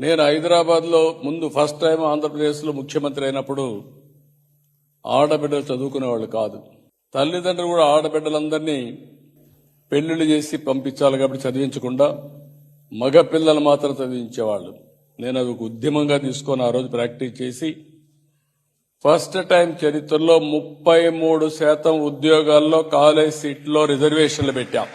నేను హైదరాబాద్లో ముందు ఫస్ట్ టైం ఆంధ్రప్రదేశ్లో ముఖ్యమంత్రి అయినప్పుడు ఆడబిడ్డలు చదువుకునేవాళ్ళు కాదు. తల్లిదండ్రులు కూడా ఆడబిడ్డలందరినీ పెళ్లిళ్ళు చేసి పంపించాలి కాబట్టి చదివించకుండా మగ పిల్లలు మాత్రం చదివించేవాళ్ళు. నేను అది ఒక ఉద్యమంగా తీసుకొని ఆ రోజు ప్రాక్టీస్ చేసి ఫస్ట్ టైం చరిత్రలో 33% ఉద్యోగాల్లో కాలేజ్ సీట్లో రిజర్వేషన్లు పెట్టాం.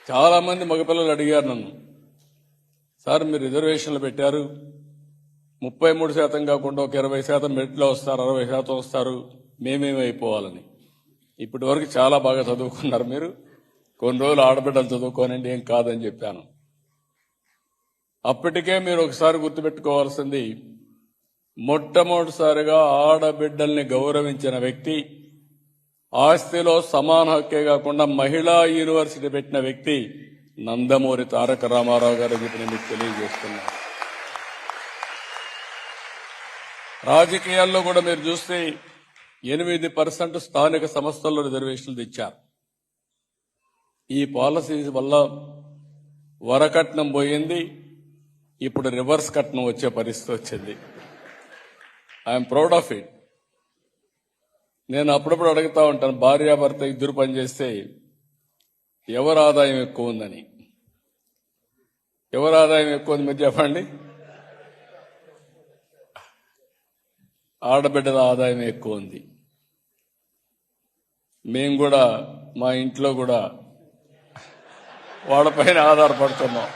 చాలా మంది మగపిల్లలు అడిగారు నన్ను, సార్ మీరు రిజర్వేషన్లు పెట్టారు, 33% కాకుండా ఒక 20% మెరిట్లో వస్తారు, 60% వస్తారు, మేమేమైపోవాలని. ఇప్పటి వరకు చాలా బాగా చదువుకున్నారు మీరు, కొన్ని రోజులు ఆడబిడ్డలు చదువుకోనండి, ఏం కాదని చెప్పాను. అప్పటికే మీరు ఒకసారి గుర్తుపెట్టుకోవాల్సింది, మొట్టమొదటిసారిగా ఆడబిడ్డల్ని గౌరవించిన వ్యక్తి, ఆస్తిలో సమాన హక్కే కాకుండా మహిళా యూనివర్సిటీ పెట్టిన వ్యక్తి నందమూరి తారక రామారావు గారు చెప్పి నేను మీకు తెలియజేస్తున్నాను. రాజకీయాల్లో కూడా మీరు చూస్తే 8% స్థానిక సంస్థల్లో రిజర్వేషన్లు తెచ్చారు. ఈ పాలసీస్ వల్ల వరకట్నం పోయింది, ఇప్పుడు రివర్స్ కట్నం వచ్చే పరిస్థితి వచ్చింది. I'm proud of it. నేను అప్పుడప్పుడు అడుగుతా ఉంటాను, భార్యాభర్త ఇద్దరు పనిచేస్తే ఎవరి ఆదాయం ఎక్కువ ఉందని. ఎవరి ఆదాయం ఎక్కువ ఉంది మీరు చెప్పండి? ఆడబిడ్డల ఆదాయం ఎక్కువ ఉంది. మేము కూడా మా ఇంట్లో కూడా వాళ్ళపైన ఆధారపడుతున్నాం.